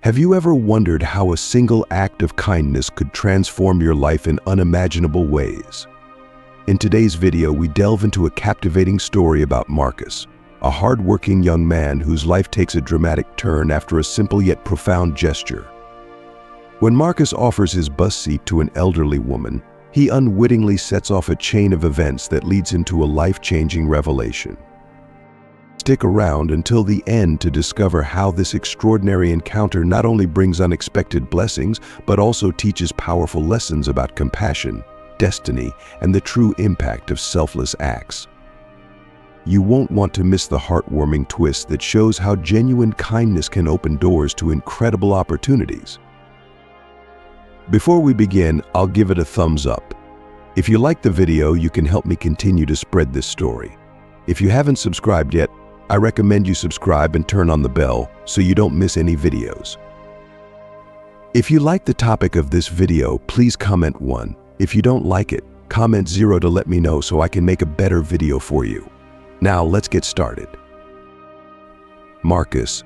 Have you ever wondered how a single act of kindness could transform your life in unimaginable ways? In today's video, we delve into a captivating story about Marcus, a hard-working young man whose life takes a dramatic turn after a simple yet profound gesture. When Marcus offers his bus seat to an elderly woman, he unwittingly sets off a chain of events that leads him to a life-changing revelation. Stick around until the end to discover how this extraordinary encounter not only brings unexpected blessings, but also teaches powerful lessons about compassion, destiny, and the true impact of selfless acts. You won't want to miss the heartwarming twist that shows how genuine kindness can open doors to incredible opportunities. Before we begin, I'll give it a thumbs up. If you like the video, you can help me continue to spread this story. If you haven't subscribed yet, I recommend you subscribe and turn on the bell so you don't miss any videos. If you like the topic of this video, please comment 1. If you don't like it, comment 0 to let me know so I can make a better video for you. Now let's get started. Marcus,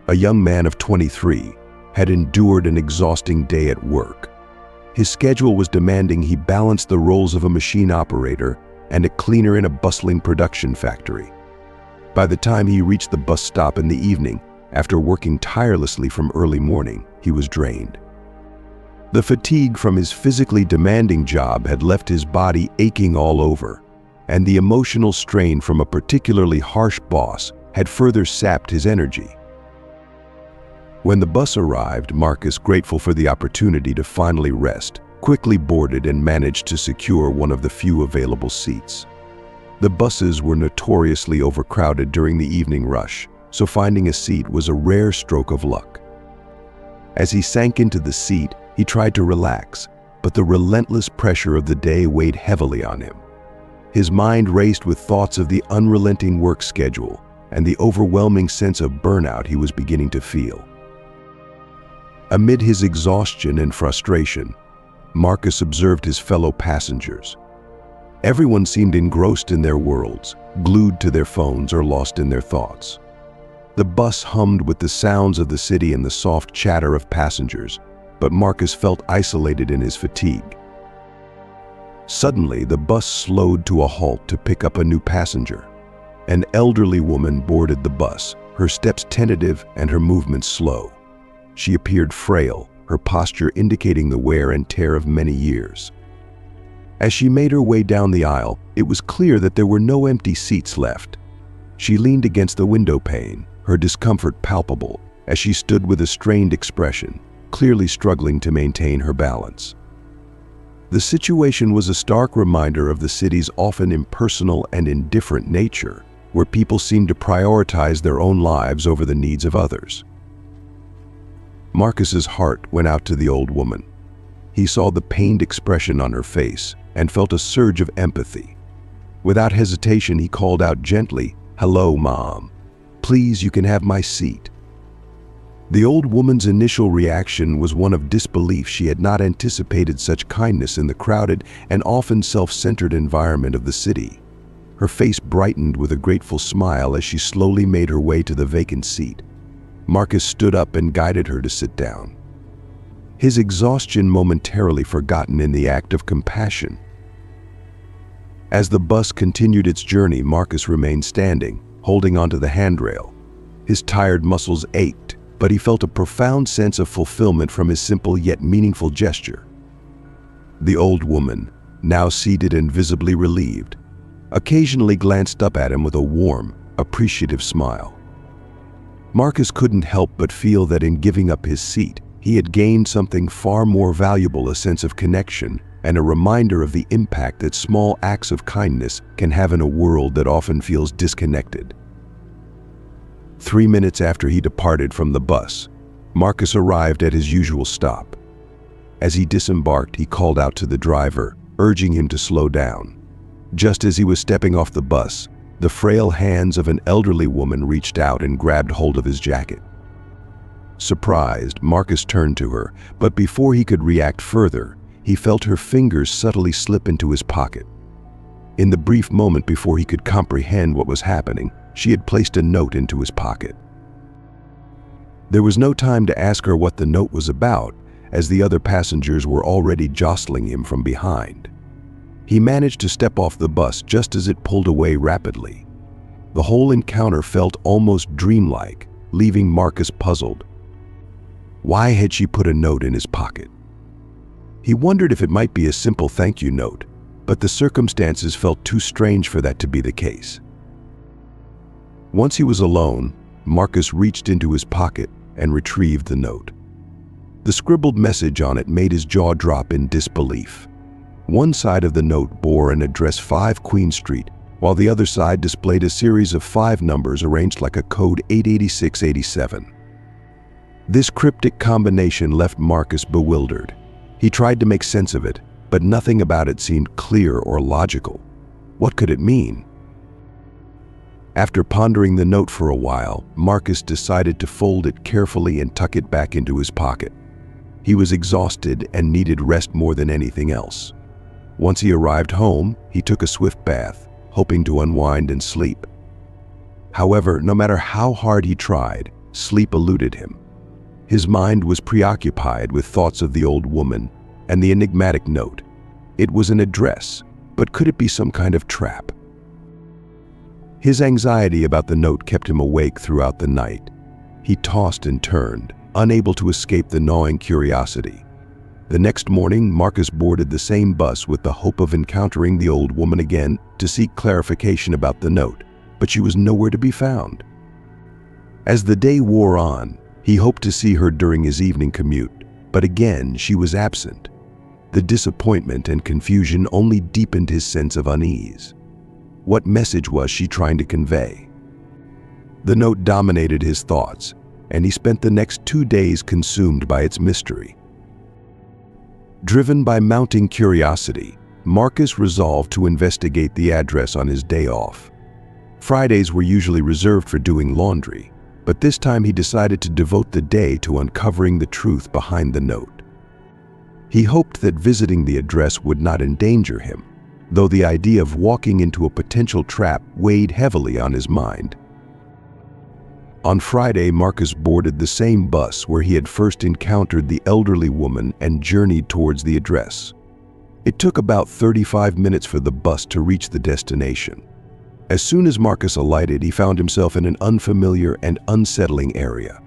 a young man of 23, had endured an exhausting day at work. His schedule was demanding. He balanced the roles of a machine operator and a cleaner in a bustling production factory. By the time he reached the bus stop in the evening, after working tirelessly from early morning, he was drained. The fatigue from his physically demanding job had left his body aching all over, and the emotional strain from a particularly harsh boss had further sapped his energy. When the bus arrived, Marcus, grateful for the opportunity to finally rest, quickly boarded and managed to secure one of the few available seats. The buses were notoriously overcrowded during the evening rush, so finding a seat was a rare stroke of luck. As he sank into the seat, he tried to relax, but the relentless pressure of the day weighed heavily on him. His mind raced with thoughts of the unrelenting work schedule and the overwhelming sense of burnout he was beginning to feel. Amid his exhaustion and frustration, Marcus observed his fellow passengers. Everyone seemed engrossed in their worlds, glued to their phones or lost in their thoughts. The bus hummed with the sounds of the city and the soft chatter of passengers, but Marcus felt isolated in his fatigue. Suddenly, the bus slowed to a halt to pick up a new passenger. An elderly woman boarded the bus, her steps tentative and her movements slow. She appeared frail, her posture indicating the wear and tear of many years. As she made her way down the aisle, it was clear that there were no empty seats left. She leaned against the window pane, her discomfort palpable, as she stood with a strained expression, clearly struggling to maintain her balance. The situation was a stark reminder of the city's often impersonal and indifferent nature, where people seem to prioritize their own lives over the needs of others. Marcus's heart went out to the old woman. He saw the pained expression on her face and felt a surge of empathy. Without hesitation, he called out gently, "Hello, Mom. Please, you can have my seat." The old woman's initial reaction was one of disbelief. She had not anticipated such kindness in the crowded and often self-centered environment of the city. Her face brightened with a grateful smile as she slowly made her way to the vacant seat. Marcus stood up and guided her to sit down, his exhaustion momentarily forgotten in the act of compassion. As the bus continued its journey, Marcus remained standing, holding onto the handrail. His tired muscles ached, but he felt a profound sense of fulfillment from his simple yet meaningful gesture. The old woman, now seated and visibly relieved, occasionally glanced up at him with a warm, appreciative smile. Marcus couldn't help but feel that in giving up his seat, he had gained something far more valuable: a sense of connection and a reminder of the impact that small acts of kindness can have in a world that often feels disconnected. 3 minutes after he departed from the bus, Marcus arrived at his usual stop. As he disembarked, he called out to the driver, urging him to slow down. Just as he was stepping off the bus, the frail hands of an elderly woman reached out and grabbed hold of his jacket. Surprised, Marcus turned to her, but before he could react further, he felt her fingers subtly slip into his pocket. In the brief moment before he could comprehend what was happening, she had placed a note into his pocket. There was no time to ask her what the note was about, as the other passengers were already jostling him from behind. He managed to step off the bus just as it pulled away rapidly. The whole encounter felt almost dreamlike, leaving Marcus puzzled. Why had she put a note in his pocket? He wondered if it might be a simple thank you note, but the circumstances felt too strange for that to be the case. Once he was alone, Marcus reached into his pocket and retrieved the note. The scribbled message on it made his jaw drop in disbelief. One side of the note bore an address 5 Queen Street, while the other side displayed a series of 5 numbers arranged like a code 88687. This cryptic combination left Marcus bewildered. He tried to make sense of it, but nothing about it seemed clear or logical. What could it mean? After pondering the note for a while, Marcus decided to fold it carefully and tuck it back into his pocket. He was exhausted and needed rest more than anything else. Once he arrived home, he took a swift bath, hoping to unwind and sleep. However, no matter how hard he tried, sleep eluded him. His mind was preoccupied with thoughts of the old woman and the enigmatic note. It was an address, but could it be some kind of trap? His anxiety about the note kept him awake throughout the night. He tossed and turned, unable to escape the gnawing curiosity. The next morning, Marcus boarded the same bus with the hope of encountering the old woman again to seek clarification about the note, but she was nowhere to be found. As the day wore on, he hoped to see her during his evening commute, but again she was absent. The disappointment and confusion only deepened his sense of unease. What message was she trying to convey? The note dominated his thoughts, and he spent the next 2 days consumed by its mystery. Driven by mounting curiosity, Marcus resolved to investigate the address on his day off. Fridays were usually reserved for doing laundry, but this time he decided to devote the day to uncovering the truth behind the note. He hoped that visiting the address would not endanger him, though the idea of walking into a potential trap weighed heavily on his mind. On Friday, Marcus boarded the same bus where he had first encountered the elderly woman and journeyed towards the address. It took about 35 minutes for the bus to reach the destination. As soon as Marcus alighted, he found himself in an unfamiliar and unsettling area.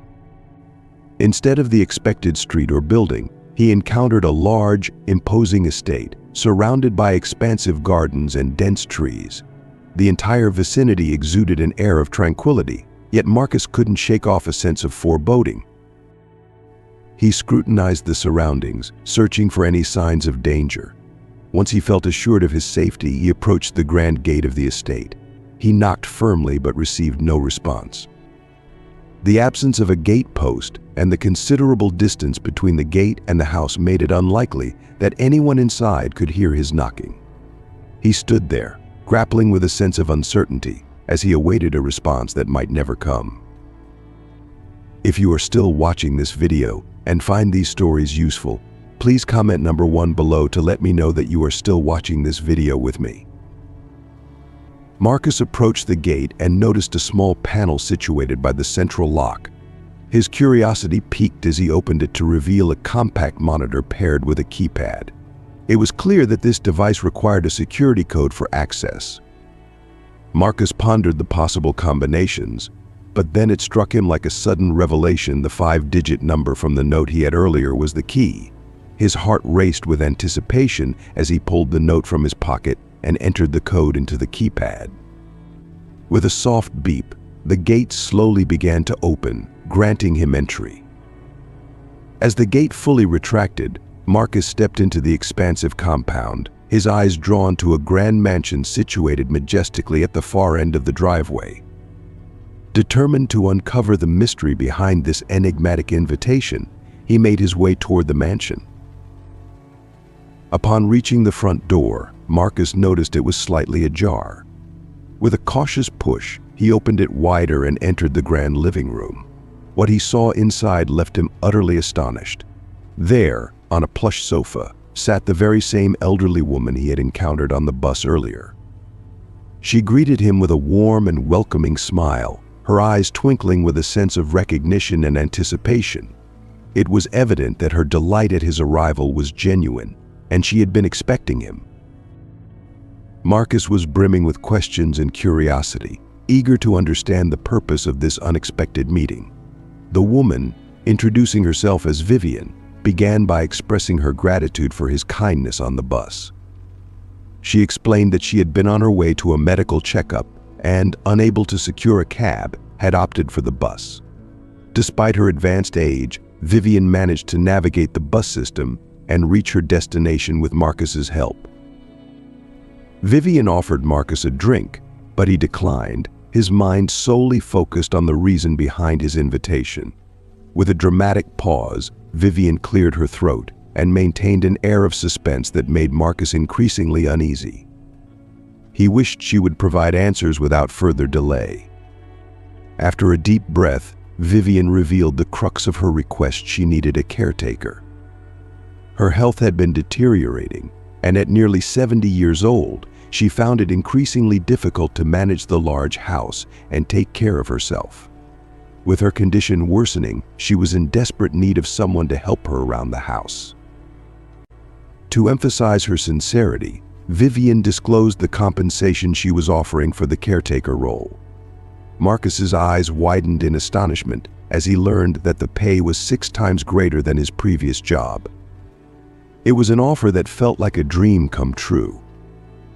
Instead of the expected street or building, he encountered a large, imposing estate surrounded by expansive gardens and dense trees. The entire vicinity exuded an air of tranquility, yet Marcus couldn't shake off a sense of foreboding. He scrutinized the surroundings, searching for any signs of danger. Once he felt assured of his safety, he approached the grand gate of the estate. He knocked firmly but received no response. The absence of a gate post and the considerable distance between the gate and the house made it unlikely that anyone inside could hear his knocking. He stood there, grappling with a sense of uncertainty as he awaited a response that might never come. If you are still watching this video and find these stories useful, please comment number 1 below to let me know that you are still watching this video with me. Marcus approached the gate and noticed a small panel situated by the central lock. His curiosity piqued as he opened it to reveal a compact monitor paired with a keypad. It was clear that this device required a security code for access. Marcus pondered the possible combinations, but then it struck him like a sudden revelation: the 5-digit number from the note he had earlier was the key. His heart raced with anticipation as he pulled the note from his pocket and entered the code into the keypad. With a soft beep, the gate slowly began to open, granting him entry. As the gate fully retracted, Marcus stepped into the expansive compound, his eyes drawn to a grand mansion situated majestically at the far end of the driveway. Determined to uncover the mystery behind this enigmatic invitation, he made his way toward the mansion. Upon reaching the front door, Marcus noticed it was slightly ajar. With a cautious push, he opened it wider and entered the grand living room. What he saw inside left him utterly astonished. There, on a plush sofa, sat the very same elderly woman he had encountered on the bus earlier. She greeted him with a warm and welcoming smile, her eyes twinkling with a sense of recognition and anticipation. It was evident that her delight at his arrival was genuine, and she had been expecting him. Marcus was brimming with questions and curiosity, eager to understand the purpose of this unexpected meeting. The woman, introducing herself as Vivian, began by expressing her gratitude for his kindness on the bus. She explained that she had been on her way to a medical checkup and, unable to secure a cab, had opted for the bus. Despite her advanced age, Vivian managed to navigate the bus system and reach her destination with Marcus's help. Vivian offered Marcus a drink, but he declined, his mind solely focused on the reason behind his invitation. With a dramatic pause, Vivian cleared her throat and maintained an air of suspense that made Marcus increasingly uneasy. He wished she would provide answers without further delay. After a deep breath, Vivian revealed the crux of her request: she needed a caretaker. Her health had been deteriorating, and at nearly 70 years old, she found it increasingly difficult to manage the large house and take care of herself. With her condition worsening, she was in desperate need of someone to help her around the house. To emphasize her sincerity, Vivian disclosed the compensation she was offering for the caretaker role. Marcus's eyes widened in astonishment as he learned that the pay was 6 times greater than his previous job. It was an offer that felt like a dream come true.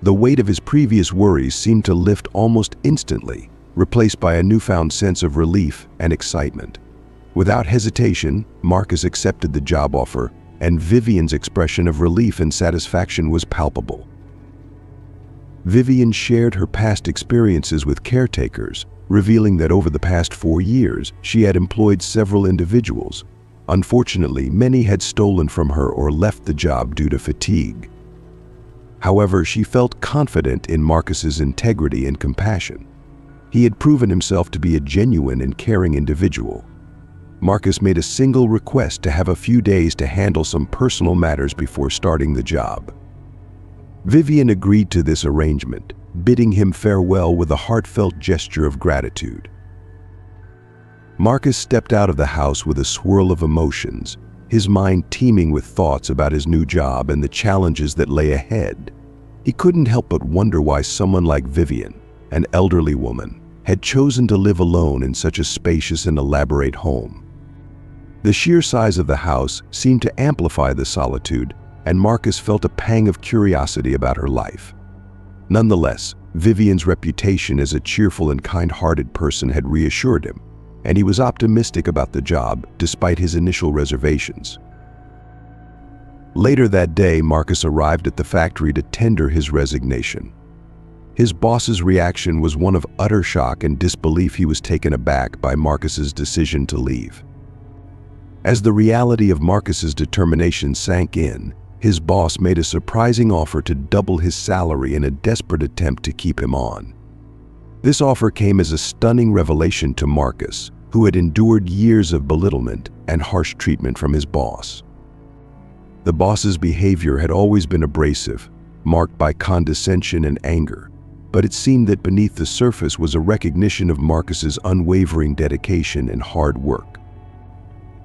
The weight of his previous worries seemed to lift almost instantly, replaced by a newfound sense of relief and excitement. Without hesitation, Marcus accepted the job offer, and Vivian's expression of relief and satisfaction was palpable. Vivian shared her past experiences with caretakers, revealing that over the past 4 years, she had employed several individuals. Unfortunately, many had stolen from her or left the job due to fatigue. However, she felt confident in Marcus's integrity and compassion. He had proven himself to be a genuine and caring individual. Marcus made a single request to have a few days to handle some personal matters before starting the job. Vivian agreed to this arrangement, bidding him farewell with a heartfelt gesture of gratitude. Marcus stepped out of the house with a swirl of emotions, his mind teeming with thoughts about his new job and the challenges that lay ahead. He couldn't help but wonder why someone like Vivian, an elderly woman, had chosen to live alone in such a spacious and elaborate home. The sheer size of the house seemed to amplify the solitude, and Marcus felt a pang of curiosity about her life. Nonetheless, Vivian's reputation as a cheerful and kind-hearted person had reassured him, and he was optimistic about the job despite his initial reservations. Later that day, Marcus arrived at the factory to tender his resignation. His boss's reaction was one of utter shock and disbelief. He was taken aback by Marcus's decision to leave. As the reality of Marcus's determination sank in, his boss made a surprising offer to double his salary in a desperate attempt to keep him on. This offer came as a stunning revelation to Marcus, who had endured years of belittlement and harsh treatment from his boss. The boss's behavior had always been abrasive, marked by condescension and anger, but it seemed that beneath the surface was a recognition of Marcus's unwavering dedication and hard work.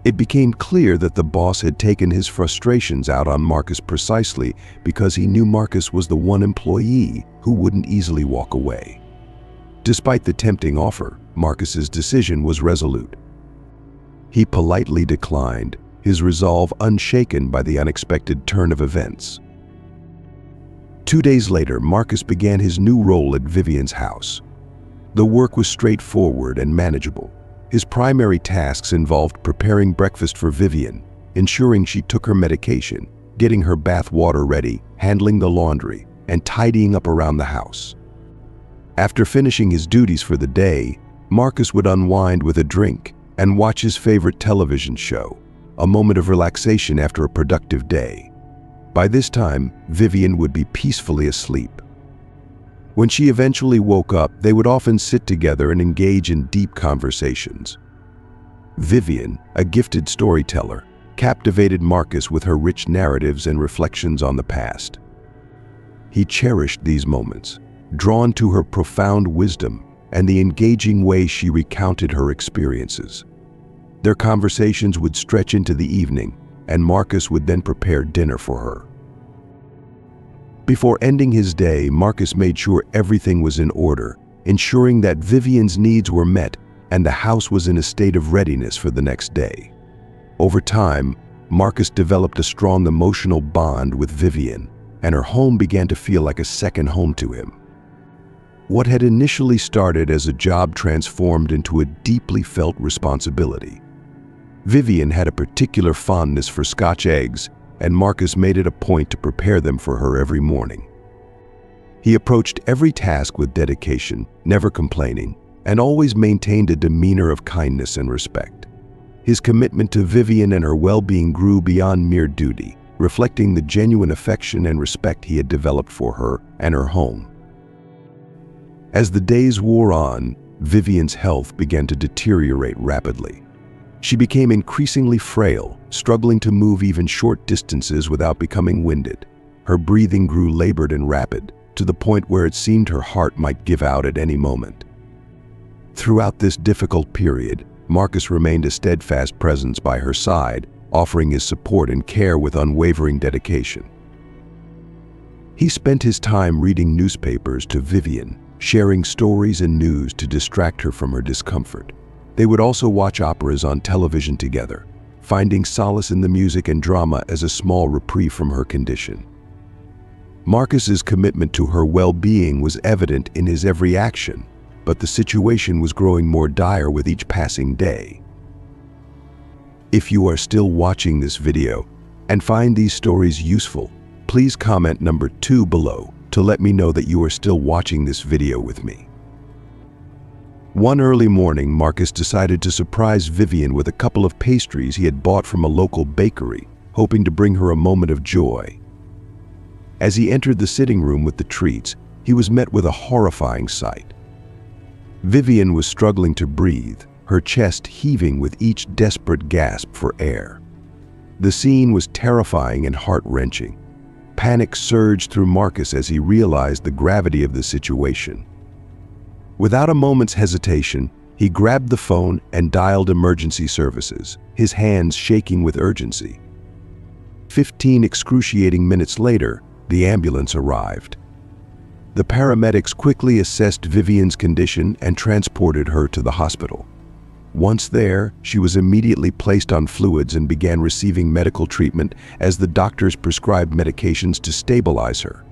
It became clear that the boss had taken his frustrations out on Marcus precisely because he knew Marcus was the one employee who wouldn't easily walk away. Despite the tempting offer, Marcus's decision was resolute. He politely declined, his resolve unshaken by the unexpected turn of events. 2 days later, Marcus began his new role at Vivian's house. The work was straightforward and manageable. His primary tasks involved preparing breakfast for Vivian, ensuring she took her medication, getting her bath water ready, handling the laundry, and tidying up around the house. After finishing his duties for the day, Marcus would unwind with a drink and watch his favorite television show, a moment of relaxation after a productive day. By this time, Vivian would be peacefully asleep. When she eventually woke up, they would often sit together and engage in deep conversations. Vivian, a gifted storyteller, captivated Marcus with her rich narratives and reflections on the past. He cherished these moments, drawn to her profound wisdom and the engaging way she recounted her experiences. Their conversations would stretch into the evening, and Marcus would then prepare dinner for her. Before ending his day, Marcus made sure everything was in order, ensuring that Vivian's needs were met and the house was in a state of readiness for the next day. Over time, Marcus developed a strong emotional bond with Vivian, and her home began to feel like a second home to him. What had initially started as a job transformed into a deeply felt responsibility. Vivian had a particular fondness for Scotch eggs, and Marcus made it a point to prepare them for her every morning. He approached every task with dedication, never complaining, and always maintained a demeanor of kindness and respect. His commitment to Vivian and her well-being grew beyond mere duty, reflecting the genuine affection and respect he had developed for her and her home. As the days wore on, Vivian's health began to deteriorate rapidly. She became increasingly frail, struggling to move even short distances without becoming winded. Her breathing grew labored and rapid, to the point where it seemed her heart might give out at any moment. Throughout this difficult period, Marcus remained a steadfast presence by her side, offering his support and care with unwavering dedication. He spent his time reading newspapers to Vivian, sharing stories and news to distract her from her discomfort. They would also watch operas on television together, finding solace in the music and drama as a small reprieve from her condition. Marcus's commitment to her well-being was evident in his every action, but the situation was growing more dire with each passing day. If you are still watching this video and find these stories useful, please comment number 2 below to let me know that you are still watching this video with me. One early morning, Marcus decided to surprise Vivian with a couple of pastries he had bought from a local bakery, hoping to bring her a moment of joy. As he entered the sitting room with the treats, he was met with a horrifying sight. Vivian was struggling to breathe, her chest heaving with each desperate gasp for air. The scene was terrifying and heart-wrenching. Panic surged through Marcus as he realized the gravity of the situation. Without a moment's hesitation, he grabbed the phone and dialed emergency services, his hands shaking with urgency. 15 excruciating minutes later, the ambulance arrived. The paramedics quickly assessed Vivian's condition and transported her to the hospital. Once there, she was immediately placed on fluids and began receiving medical treatment as the doctors prescribed medications to stabilize her.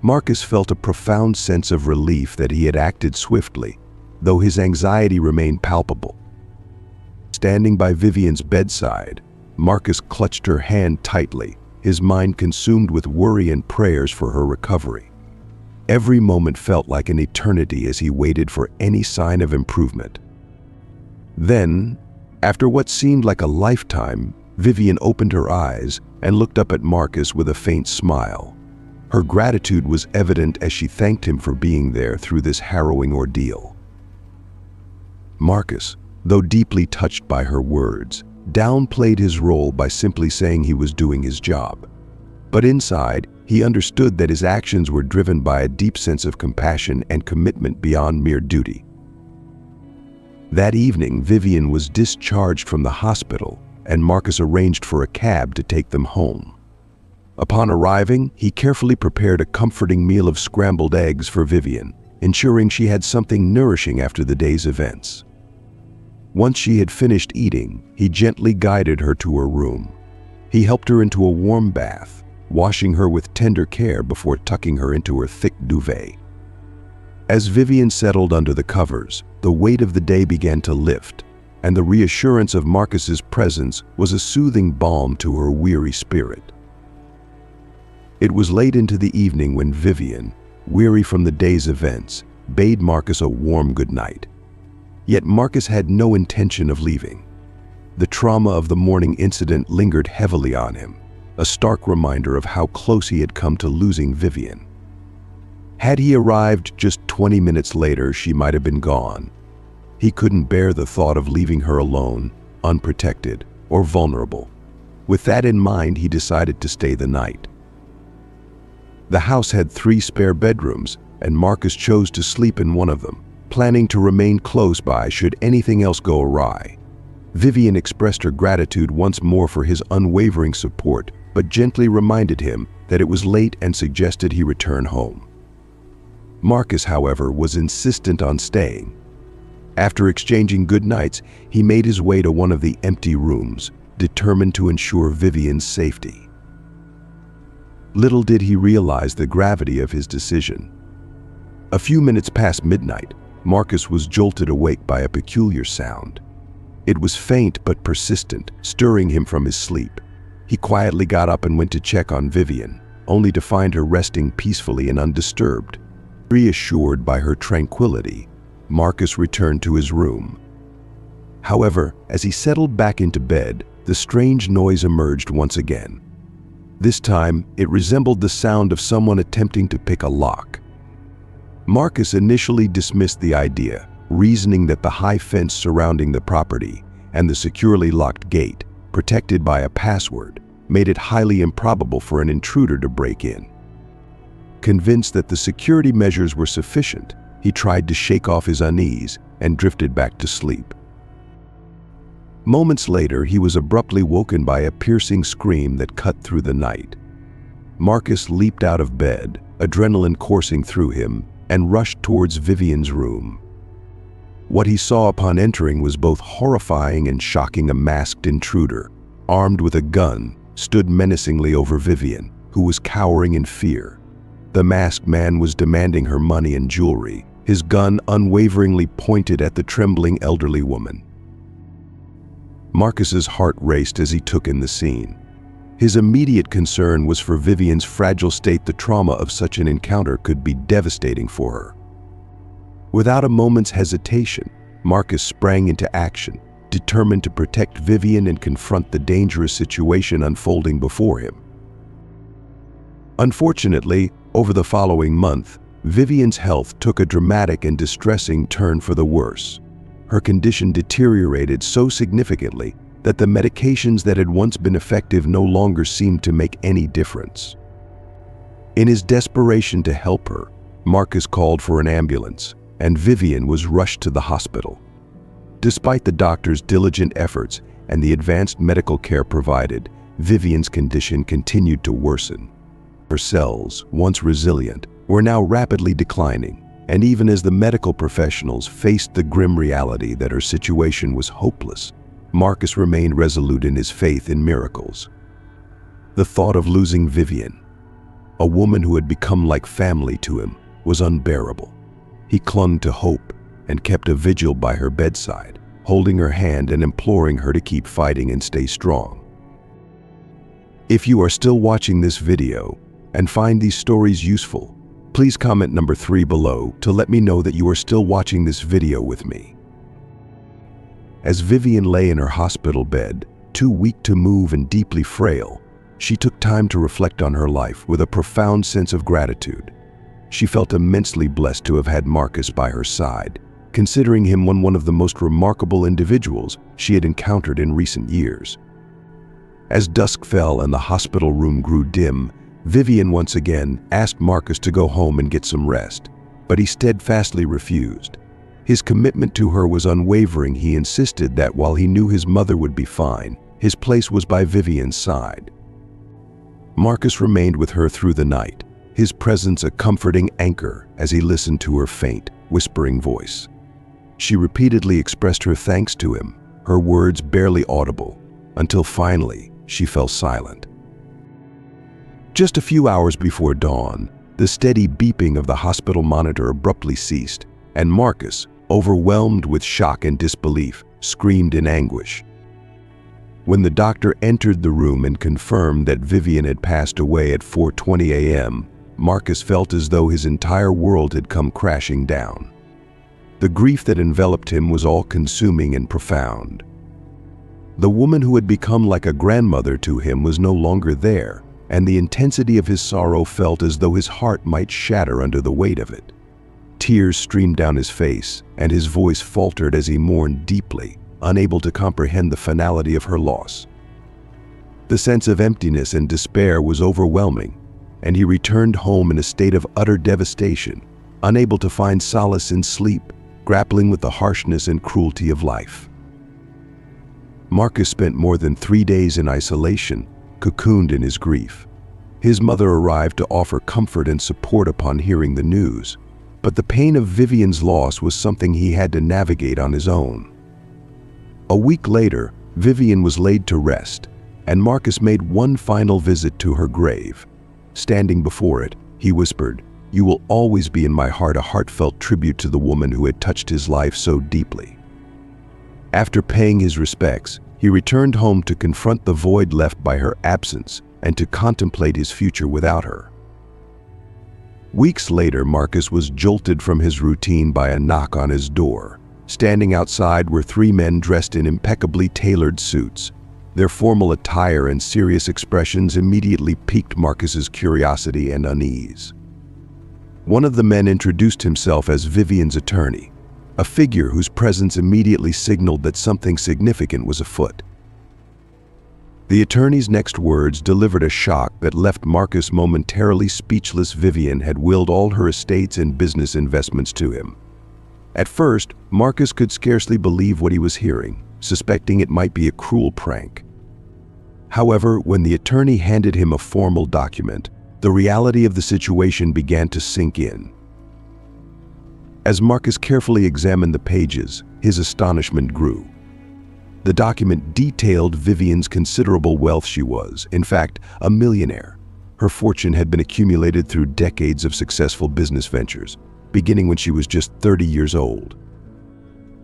Marcus felt a profound sense of relief that he had acted swiftly, though his anxiety remained palpable. Standing by Vivian's bedside, Marcus clutched her hand tightly, his mind consumed with worry and prayers for her recovery. Every moment felt like an eternity as he waited for any sign of improvement. Then, after what seemed like a lifetime, Vivian opened her eyes and looked up at Marcus with a faint smile. Her gratitude was evident as she thanked him for being there through this harrowing ordeal. Marcus, though deeply touched by her words, downplayed his role by simply saying he was doing his job. But inside, he understood that his actions were driven by a deep sense of compassion and commitment beyond mere duty. That evening, Vivian was discharged from the hospital, and Marcus arranged for a cab to take them home. Upon arriving, he carefully prepared a comforting meal of scrambled eggs for Vivian, ensuring she had something nourishing after the day's events. Once she had finished eating, he gently guided her to her room. He helped her into a warm bath, washing her with tender care before tucking her into her thick duvet. As Vivian settled under the covers, the weight of the day began to lift, and the reassurance of Marcus's presence was a soothing balm to her weary spirit. It was late into the evening when Vivian, weary from the day's events, bade Marcus a warm goodnight. Yet Marcus had no intention of leaving. The trauma of the morning incident lingered heavily on him, a stark reminder of how close he had come to losing Vivian. Had he arrived just 20 minutes later, she might have been gone. He couldn't bear the thought of leaving her alone, unprotected, or vulnerable. With that in mind, he decided to stay the night. The house had 3 spare bedrooms, and Marcus chose to sleep in one of them, planning to remain close by should anything else go awry. Vivian expressed her gratitude once more for his unwavering support, but gently reminded him that it was late and suggested he return home. Marcus, however, was insistent on staying. After exchanging good nights, he made his way to one of the empty rooms, determined to ensure Vivian's safety. Little did he realize the gravity of his decision. A few minutes past midnight, Marcus was jolted awake by a peculiar sound. It was faint but persistent, stirring him from his sleep. He quietly got up and went to check on Vivian, only to find her resting peacefully and undisturbed. Reassured by her tranquility, Marcus returned to his room. However, as he settled back into bed, the strange noise emerged once again. This time, it resembled the sound of someone attempting to pick a lock. Marcus initially dismissed the idea, reasoning that the high fence surrounding the property and the securely locked gate, protected by a password, made it highly improbable for an intruder to break in. Convinced that the security measures were sufficient, he tried to shake off his unease and drifted back to sleep. Moments later, he was abruptly woken by a piercing scream that cut through the night. Marcus leaped out of bed, adrenaline coursing through him, and rushed towards Vivian's room. What he saw upon entering was both horrifying and shocking. A masked intruder, armed with a gun, stood menacingly over Vivian, who was cowering in fear. The masked man was demanding her money and jewelry, his gun unwaveringly pointed at the trembling elderly woman. Marcus's heart raced as he took in the scene. His immediate concern was for Vivian's fragile state. The trauma of such an encounter could be devastating for her. Without a moment's hesitation, Marcus sprang into action, determined to protect Vivian and confront the dangerous situation unfolding before him. Unfortunately, over the following month, Vivian's health took a dramatic and distressing turn for the worse. Her condition deteriorated so significantly that the medications that had once been effective no longer seemed to make any difference. In his desperation to help her, Marcus called for an ambulance, and Vivian was rushed to the hospital. Despite the doctor's diligent efforts and the advanced medical care provided, Vivian's condition continued to worsen. Her cells, once resilient, were now rapidly declining, and even as the medical professionals faced the grim reality that her situation was hopeless, Marcus remained resolute in his faith in miracles. The thought of losing Vivian, a woman who had become like family to him, was unbearable. He clung to hope and kept a vigil by her bedside, holding her hand and imploring her to keep fighting and stay strong. If you are still watching this video and find these stories useful, please comment number 3 below to let me know that you are still watching this video with me. As Vivian lay in her hospital bed, too weak to move and deeply frail, she took time to reflect on her life with a profound sense of gratitude. She felt immensely blessed to have had Marcus by her side, considering him one of the most remarkable individuals she had encountered in recent years. As dusk fell and the hospital room grew dim, Vivian once again asked Marcus to go home and get some rest, but he steadfastly refused. His commitment to her was unwavering. He insisted that while he knew his mother would be fine, his place was by Vivian's side. Marcus remained with her through the night, his presence a comforting anchor as he listened to her faint, whispering voice. She repeatedly expressed her thanks to him, her words barely audible, until finally she fell silent. Just a few hours before dawn, the steady beeping of the hospital monitor abruptly ceased, and Marcus, overwhelmed with shock and disbelief, screamed in anguish. When the doctor entered the room and confirmed that Vivian had passed away at 4:20 a.m., Marcus felt as though his entire world had come crashing down. The grief that enveloped him was all-consuming and profound. The woman who had become like a grandmother to him was no longer there, and the intensity of his sorrow felt as though his heart might shatter under the weight of it. Tears streamed down his face, and his voice faltered as he mourned deeply, unable to comprehend the finality of her loss. The sense of emptiness and despair was overwhelming, and he returned home in a state of utter devastation, unable to find solace in sleep grappling with the harshness and cruelty of life. Marcus spent more than 3 days in isolation, cocooned in his grief. His mother arrived to offer comfort and support upon hearing the news, but the pain of Vivian's loss was something he had to navigate on his own. A week later, Vivian was laid to rest, and Marcus made one final visit to her grave. Standing before it, he whispered, "You will always be in my heart," a heartfelt tribute to the woman who had touched his life so deeply. After paying his respects, he returned home to confront the void left by her absence and to contemplate his future without her. Weeks later, Marcus was jolted from his routine by a knock on his door. Standing outside were 3 men dressed in impeccably tailored suits. Their formal attire and serious expressions immediately piqued Marcus's curiosity and unease. One of the men introduced himself as Vivian's attorney, a figure whose presence immediately signaled that something significant was afoot. The attorney's next words delivered a shock that left Marcus momentarily speechless. Vivian had willed all her estates and business investments to him. At first, Marcus could scarcely believe what he was hearing, suspecting it might be a cruel prank. However, when the attorney handed him a formal document, the reality of the situation began to sink in. As Marcus carefully examined the pages, his astonishment grew. The document detailed Vivian's considerable wealth. She was, in fact, a millionaire. Her fortune had been accumulated through decades of successful business ventures, beginning when she was just 30 years old.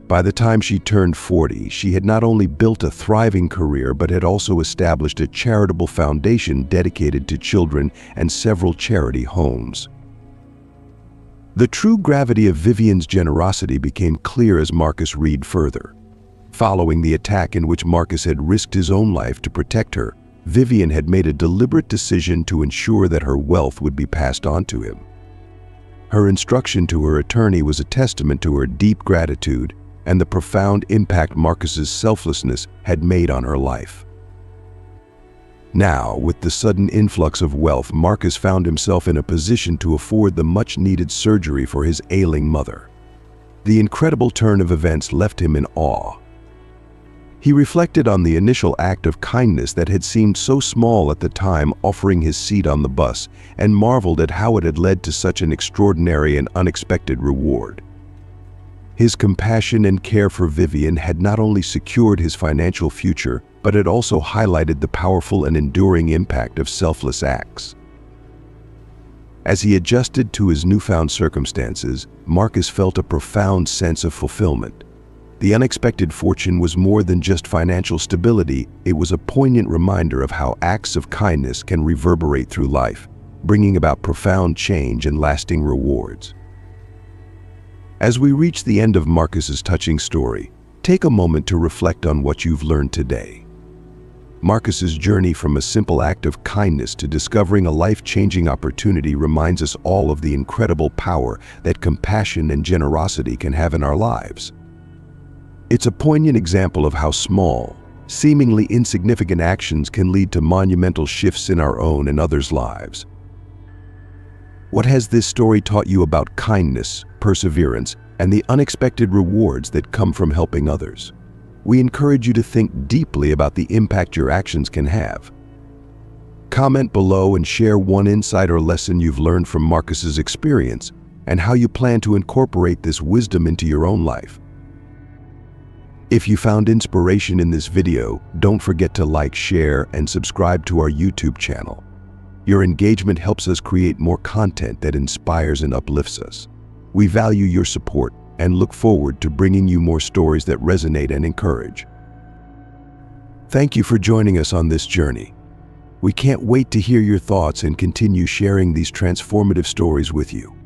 By the time she turned 40, she had not only built a thriving career but had also established a charitable foundation dedicated to children and several charity homes. The true gravity of Vivian's generosity became clear as Marcus read further. Following the attack in which Marcus had risked his own life to protect her, Vivian had made a deliberate decision to ensure that her wealth would be passed on to him. Her instruction to her attorney was a testament to her deep gratitude and the profound impact Marcus's selflessness had made on her life. Now, with the sudden influx of wealth, Marcus found himself in a position to afford the much-needed surgery for his ailing mother. The incredible turn of events left him in awe. He reflected on the initial act of kindness that had seemed so small at the time, offering his seat on the bus, and marveled at how it had led to such an extraordinary and unexpected reward. His compassion and care for Vivian had not only secured his financial future, but it also highlighted the powerful and enduring impact of selfless acts. As he adjusted to his newfound circumstances, Marcus felt a profound sense of fulfillment. The unexpected fortune was more than just financial stability, it was a poignant reminder of how acts of kindness can reverberate through life, bringing about profound change and lasting rewards. As we reach the end of Marcus's touching story, take a moment to reflect on what you've learned today. Marcus's journey from a simple act of kindness to discovering a life-changing opportunity reminds us all of the incredible power that compassion and generosity can have in our lives. It's a poignant example of how small, seemingly insignificant actions can lead to monumental shifts in our own and others' lives. What has this story taught you about kindness, perseverance, and the unexpected rewards that come from helping others? We encourage you to think deeply about the impact your actions can have. Comment below and share one insight or lesson you've learned from Marcus's experience and how you plan to incorporate this wisdom into your own life. If you found inspiration in this video, don't forget to like, share, and subscribe to our YouTube channel. Your engagement helps us create more content that inspires and uplifts us. We value your support and look forward to bringing you more stories that resonate and encourage. Thank you for joining us on this journey. We can't wait to hear your thoughts and continue sharing these transformative stories with you.